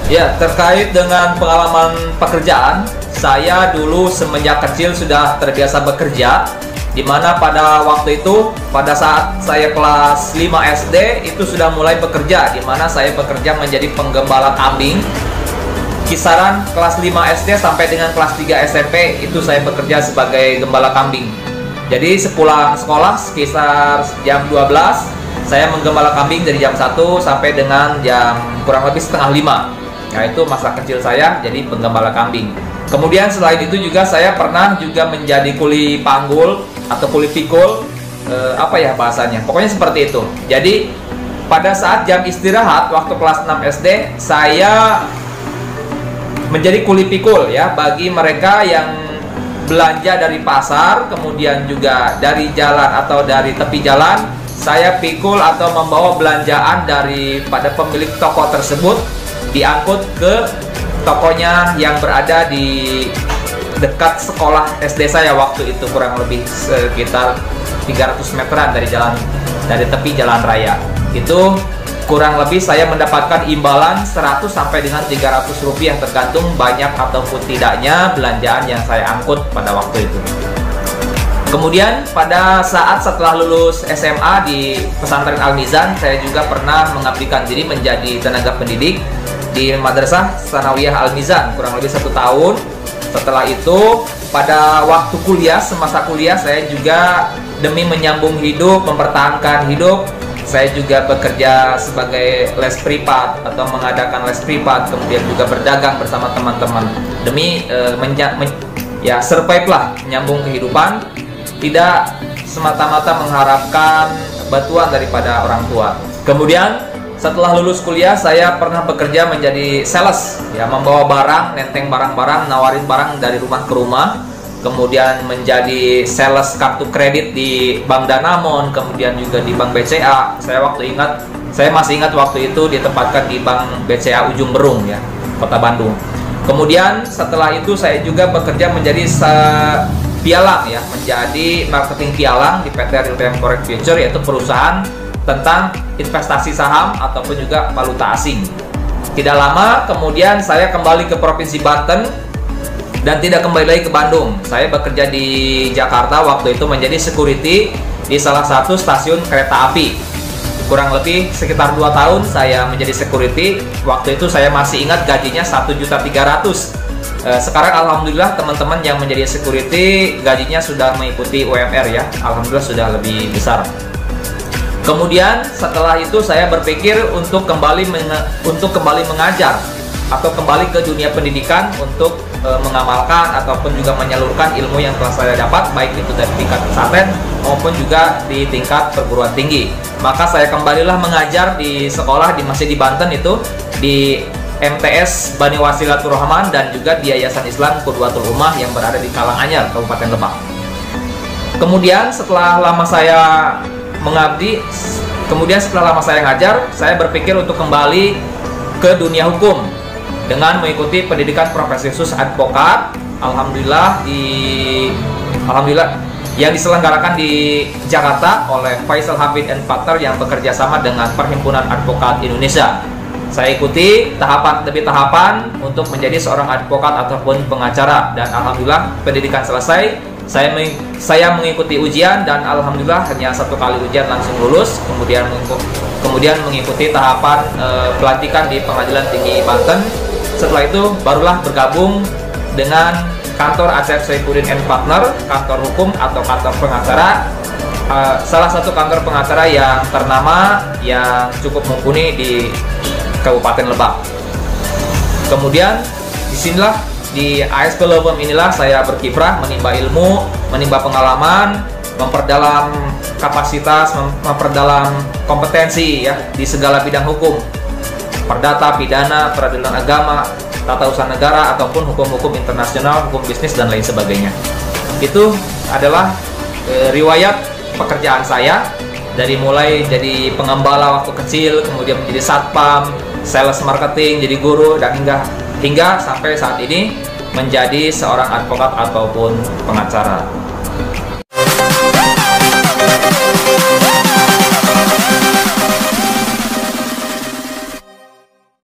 Ya, terkait dengan pengalaman pekerjaan, saya dulu semenjak kecil sudah terbiasa bekerja, di mana pada waktu itu, pada saat saya kelas 5 SD, itu sudah mulai bekerja, di mana saya bekerja menjadi penggembala kambing. Kisaran kelas 5 SD sampai dengan kelas 3 SMP, itu saya bekerja sebagai gembala kambing. Jadi sepulang sekolah, sekitar jam 12, saya menggembala kambing dari jam 1 sampai dengan jam kurang lebih setengah 5. Nah, itu masa kecil saya jadi penggembala kambing. Kemudian selain itu juga saya pernah juga menjadi kuli panggul atau kuli pikul, apa ya bahasanya, pokoknya seperti itu. Jadi pada saat jam istirahat waktu kelas 6 SD, saya menjadi kuli pikul ya, bagi mereka yang belanja dari pasar, kemudian juga dari jalan atau dari tepi jalan, saya pikul atau membawa belanjaan daripada pemilik toko tersebut, diangkut ke tokonya yang berada di dekat sekolah SD saya waktu itu, kurang lebih sekitar 300 meteran dari tepi jalan raya. Itu kurang lebih saya mendapatkan imbalan 100 sampai dengan 300 rupiah, tergantung banyak ataupun tidaknya belanjaan yang saya angkut pada waktu itu. Kemudian pada saat setelah lulus SMA di pesantren Al-Mizan, saya juga pernah mengabdikan diri menjadi tenaga pendidik di Madrasah Tsanawiyah Al-Mizan kurang lebih 1 tahun. Setelah itu pada waktu kuliah, semasa kuliah, saya juga demi menyambung hidup, mempertahankan hidup, saya juga bekerja sebagai les privat atau mengadakan les privat, kemudian juga berdagang bersama teman-teman demi survive lah, menyambung kehidupan, tidak semata-mata mengharapkan bantuan daripada orang tua. Kemudian setelah lulus kuliah, saya pernah bekerja menjadi sales, ya, membawa barang, nenteng barang-barang, nawarin barang dari rumah ke rumah. Kemudian menjadi sales kartu kredit di Bank Danamon, kemudian juga di Bank BCA. Saya masih ingat waktu itu ditempatkan di Bank BCA Ujung Berung, ya, Kota Bandung. Kemudian setelah itu saya juga bekerja menjadi pialang, ya, menjadi marketing pialang di PT Real Time Forex Future, yaitu perusahaan tentang investasi saham ataupun juga valuta asing. Tidak lama kemudian saya kembali ke Provinsi Banten dan tidak kembali lagi ke Bandung. Saya bekerja di Jakarta waktu itu menjadi security di salah satu stasiun kereta api. Kurang lebih sekitar 2 tahun saya menjadi security. Waktu itu saya masih ingat gajinya 1.300.000. Sekarang alhamdulillah teman-teman yang menjadi security gajinya sudah mengikuti UMR, ya. Alhamdulillah sudah lebih besar. Kemudian setelah itu saya berpikir untuk kembali mengajar atau kembali ke dunia pendidikan untuk mengamalkan ataupun juga menyalurkan ilmu yang telah saya dapat, baik itu dari tingkat pesantren maupun juga di tingkat perguruan tinggi. Maka saya kembalilah mengajar di sekolah masih di Banten, itu di MTS Bani Wasilatur Rahman dan juga di Yayasan Islam Qudwatul Ummah yang berada di Karanganyar, Kabupaten Lebak. Kemudian setelah lama saya mengabdi, kemudian setelah lama saya ngajar, saya berpikir untuk kembali ke dunia hukum dengan mengikuti pendidikan profesi khusus advokat. Alhamdulillah yang diselenggarakan di Jakarta oleh Faisal Hafid and Partner yang bekerja sama dengan Perhimpunan Advokat Indonesia. Saya ikuti tahapan demi tahapan untuk menjadi seorang advokat ataupun pengacara, dan alhamdulillah pendidikan selesai. Saya mengikuti ujian dan alhamdulillah hanya 1 kali ujian langsung lulus. Kemudian mengikuti tahapan pelantikan di Pengadilan Tinggi Banten. Setelah itu barulah bergabung dengan kantor Asep Saifuddin and Partner, kantor hukum atau kantor pengacara, salah satu kantor pengacara yang ternama yang cukup mumpuni di Kabupaten Lebak. Kemudian disinilah di ASP Leuweum inilah saya berkiprah, menimba ilmu, menimba pengalaman, memperdalam kapasitas, memperdalam kompetensi, ya, di segala bidang hukum, perdata, pidana, peradilan agama, tata usaha negara ataupun hukum-hukum internasional, hukum bisnis dan lain sebagainya. Itu adalah riwayat pekerjaan saya dari mulai jadi pengembala waktu kecil, kemudian menjadi satpam, sales marketing, jadi guru, dan hingga sampai saat ini menjadi seorang advokat ataupun pengacara.